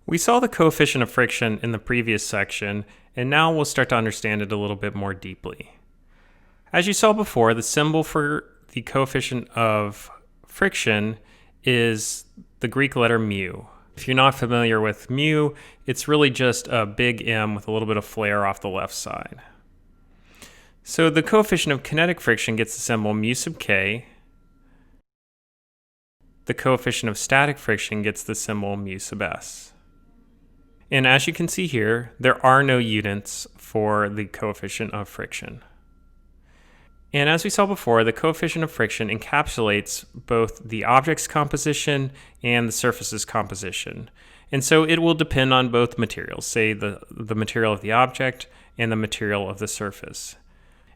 We saw the coefficient of friction in the previous section, and now we'll start to understand it a little bit more deeply. As you saw before, the symbol for the coefficient of friction is the Greek letter mu. If you're not familiar with mu, it's really just a big M with a little bit of flare off the left side. So the coefficient of kinetic friction gets the symbol mu sub k. The coefficient of static friction gets the symbol mu sub s. And as you can see here, there are no units for the coefficient of friction. And as we saw before, the coefficient of friction encapsulates both the object's composition and the surface's composition. And so it will depend on both materials, say the material of the object and the material of the surface.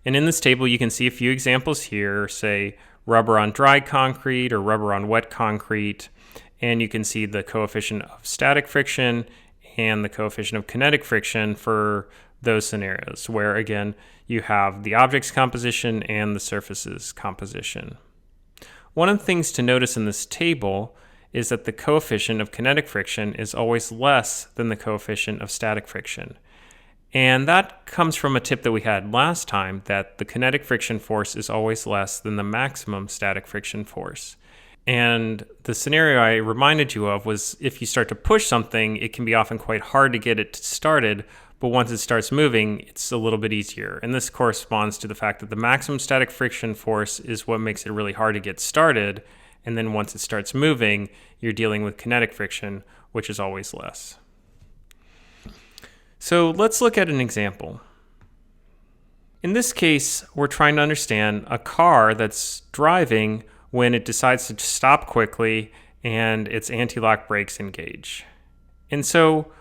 And in this table, you can see a few examples here, say rubber on dry concrete or rubber on wet concrete. And you can see the coefficient of static friction and the coefficient of kinetic friction for those scenarios where, again, you have the object's composition and the surface's composition. One of the things to notice in this table is that the coefficient of kinetic friction is always less than the coefficient of static friction. And that comes from a tip that we had last time, that the kinetic friction force is always less than the maximum static friction force. And the scenario I reminded you of was if you start to push something, it can be often quite hard to get it started, but once it starts moving, it's a little bit easier. And this corresponds to the fact that the maximum static friction force is what makes it really hard to get started. And then once it starts moving, you're dealing with kinetic friction, which is always less. So let's look at an example. In this case, we're trying to understand a car that's driving when it decides to stop quickly and its anti-lock brakes engage. And so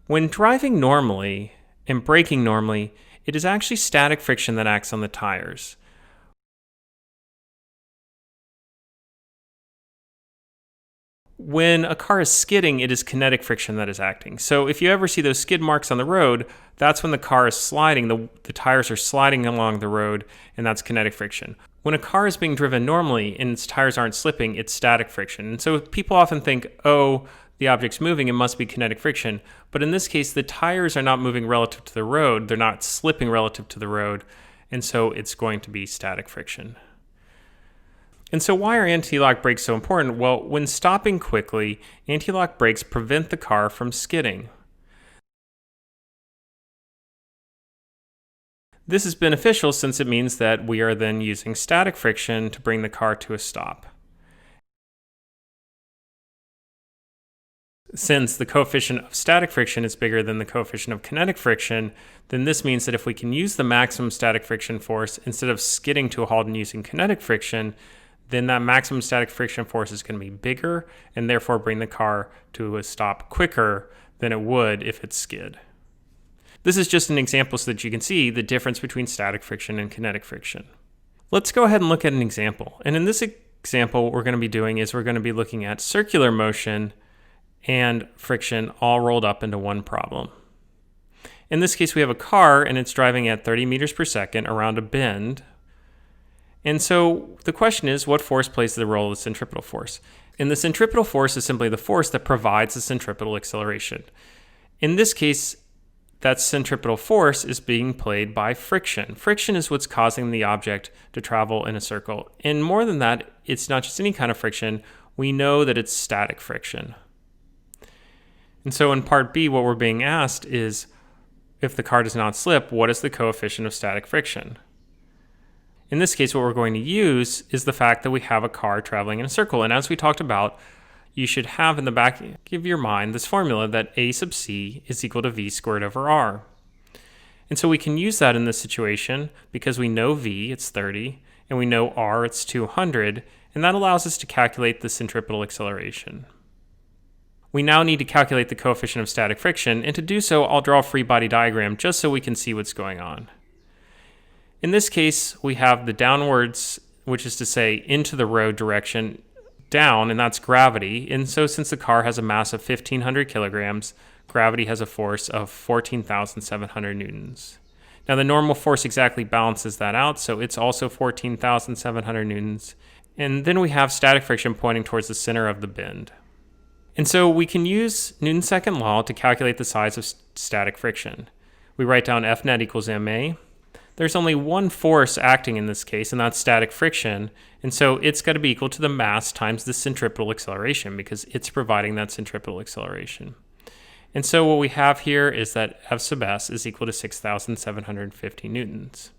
when driving normally and braking normally, it is actually static friction that acts on the tires. When a car is skidding, it is kinetic friction that is acting. So if you ever see those skid marks on the road, that's when the car is sliding, the tires are sliding along the road, and that's kinetic friction. When a car is being driven normally and its tires aren't slipping, it's static friction. And so people often think, oh, the object's moving, it must be kinetic friction. But in this case, the tires are not moving relative to the road, they're not slipping relative to the road, and so it's going to be static friction. And so why are anti-lock brakes so important? Well, when stopping quickly, anti-lock brakes prevent the car from skidding. This is beneficial since it means that we are then using static friction to bring the car to a stop. Since the coefficient of static friction is bigger than the coefficient of kinetic friction, then this means that if we can use the maximum static friction force instead of skidding to a halt and using kinetic friction, then that maximum static friction force is going to be bigger and therefore bring the car to a stop quicker than it would if it skid. This is just an example so that you can see the difference between static friction and kinetic friction. Let's go ahead and look at an example. And in this example, what we're going to be doing is we're going to be looking at circular motion and friction all rolled up into one problem. In this case, we have a car and it's driving at 30 meters per second around a bend. And so the question is, what force plays the role of the centripetal force? And the centripetal force is simply the force that provides the centripetal acceleration. In this case, that centripetal force is being played by friction. Friction is what's causing the object to travel in a circle. And more than that, it's not just any kind of friction. We know that it's static friction. And so in part B, what we're being asked is, if the car does not slip, what is the coefficient of static friction? In this case, what we're going to use is the fact that we have a car traveling in a circle. And as we talked about, you should have in the back of your mind this formula that A sub c is equal to v squared over r. And so we can use that in this situation because we know v, it's 30, and we know r, it's 200, and that allows us to calculate the centripetal acceleration. We now need to calculate the coefficient of static friction, and to do so, I'll draw a free body diagram just so we can see what's going on. In this case, we have the downwards, which is to say into the road direction, down, and that's gravity. And so since the car has a mass of 1,500 kilograms, gravity has a force of 14,700 newtons. Now the normal force exactly balances that out, so it's also 14,700 newtons. And then we have static friction pointing towards the center of the bend. And so we can use Newton's second law to calculate the size of static friction. We write down F net equals ma. There's only one force acting in this case, and that's static friction. And so it's got to be equal to the mass times the centripetal acceleration because it's providing that centripetal acceleration. And so what we have here is that F sub s is equal to 6,750 newtons.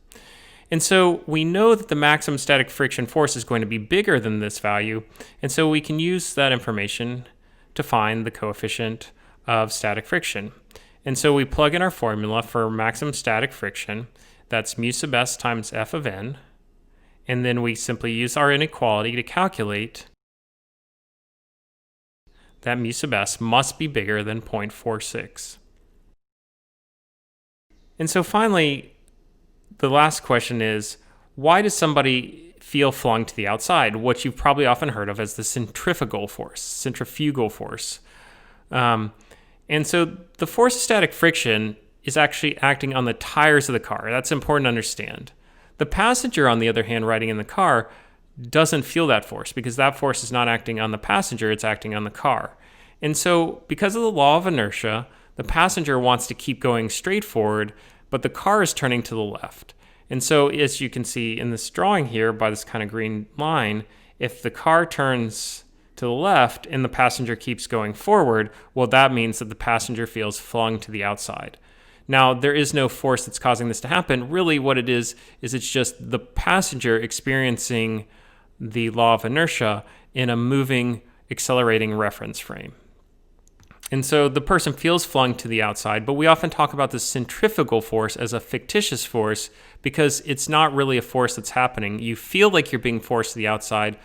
And so we know that the maximum static friction force is going to be bigger than this value, and so we can use that information to find the coefficient of static friction. And so we plug in our formula for maximum static friction. That's mu sub s times F of n, and then we simply use our inequality to calculate that mu sub s must be bigger than 0.46. And so finally, the last question is, why does somebody feel flung to the outside? What you've probably often heard of as the centrifugal force. And so the force of static friction is actually acting on the tires of the car. That's important to understand. The passenger, on the other hand, riding in the car, doesn't feel that force because that force is not acting on the passenger, it's acting on the car. And so because of the law of inertia, the passenger wants to keep going straight forward, but the car is turning to the left. And so as you can see in this drawing here by this kind of green line, if the car turns to the left and the passenger keeps going forward, well, that means that the passenger feels flung to the outside. Now, there is no force that's causing this to happen. Really what it is it's just the passenger experiencing the law of inertia in a moving, accelerating reference frame. And so the person feels flung to the outside, but we often talk about the centrifugal force as a fictitious force because it's not really a force that's happening. You feel like you're being forced to the outside,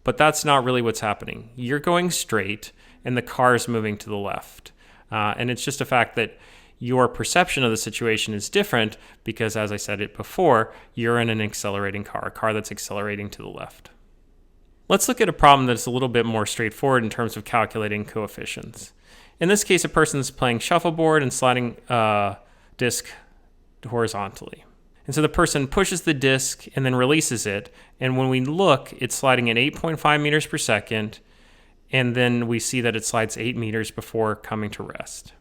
but that's not really what's happening. You're going straight and the car is moving to the left. And it's just a fact that your perception of the situation is different because, as I said it before, you're in an accelerating car, a car that's accelerating to the left. Let's look at a problem that's a little bit more straightforward in terms of calculating coefficients. In this case, a person is playing shuffleboard and sliding a disc horizontally. And so the person pushes the disc and then releases it. And when we look, it's sliding at 8.5 meters per second. And then we see that it slides 8 meters before coming to rest.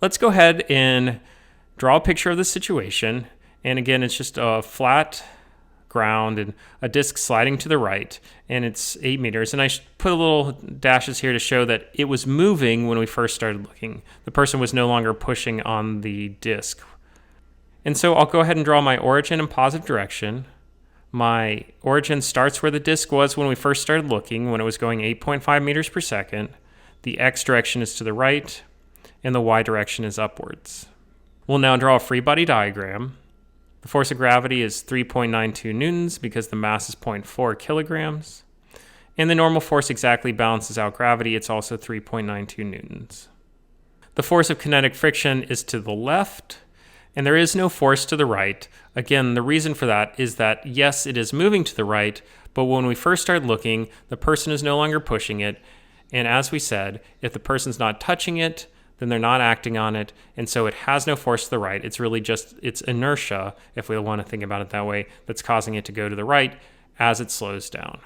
Let's go ahead and draw a picture of the situation. And again, it's just a flat ground and a disc sliding to the right, and it's 8 meters. And I put a little dashes here to show that it was moving when we first started looking. The person was no longer pushing on the disc. And so I'll go ahead and draw my origin in positive direction. My origin starts where the disc was when we first started looking, when it was going 8.5 meters per second. The x direction is to the right, and the y direction is upwards. We'll now draw a free body diagram. The force of gravity is 3.92 newtons because the mass is 0.4 kilograms. And the normal force exactly balances out gravity. It's also 3.92 newtons. The force of kinetic friction is to the left, and there is no force to the right. Again, the reason for that is that, yes, it is moving to the right, but when we first started looking, the person is no longer pushing it. And as we said, if the person's not touching it, then they're not acting on it, and so it has no force to the right. It's really just its inertia, if we want to think about it that way, that's causing it to go to the right as it slows down.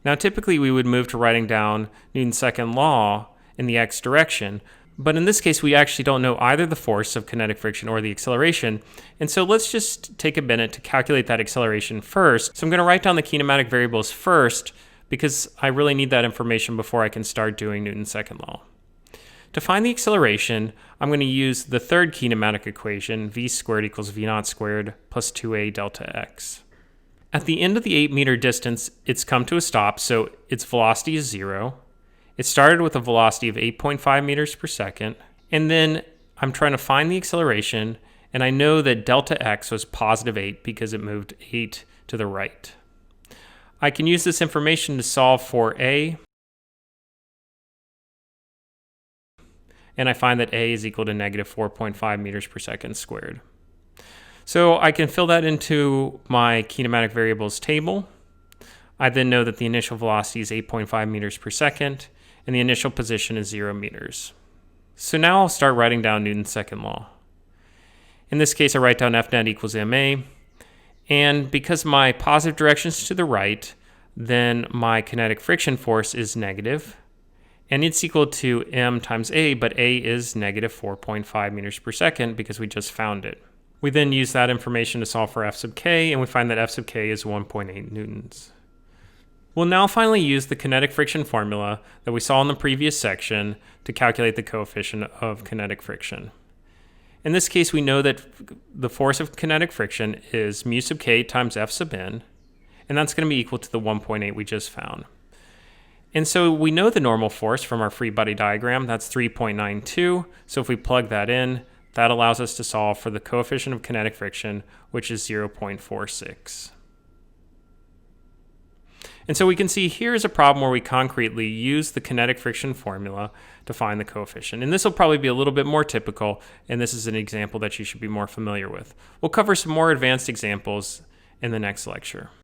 Now, typically we would move to writing down Newton's second law in the x direction, but in this case we actually don't know either the force of kinetic friction or the acceleration, and so let's just take a minute to calculate that acceleration first. So I'm going to write down the kinematic variables first because I really need that information before I can start doing Newton's second law. To find the acceleration, I'm going to use the third kinematic equation, v squared equals v naught squared plus 2a delta x. At the end of the 8 meter distance, it's come to a stop, so its velocity is 0. It started with a velocity of 8.5 meters per second, and then I'm trying to find the acceleration, and I know that delta x was positive 8 because it moved 8 to the right. I can use this information to solve for a, and I find that a is equal to negative 4.5 meters per second squared. So I can fill that into my kinematic variables table. I then know that the initial velocity is 8.5 meters per second, and the initial position is 0 meters. So now I'll start writing down Newton's second law. In this case, I write down F net equals ma, and because my positive direction is to the right, then my kinetic friction force is negative, And it's equal to m times a, but a is negative 4.5 meters per second because we just found it. We then use that information to solve for f sub k, and we find that f sub k is 1.8 newtons. We'll now finally use the kinetic friction formula that we saw in the previous section to calculate the coefficient of kinetic friction. In this case, we know that the force of kinetic friction is mu sub k times f sub n, and that's going to be equal to the 1.8 we just found. And so we know the normal force from our free body diagram, that's 3.92. So if we plug that in, that allows us to solve for the coefficient of kinetic friction, which is 0.46. And so we can see here is a problem where we concretely use the kinetic friction formula to find the coefficient. And this will probably be a little bit more typical, and this is an example that you should be more familiar with. We'll cover some more advanced examples in the next lecture.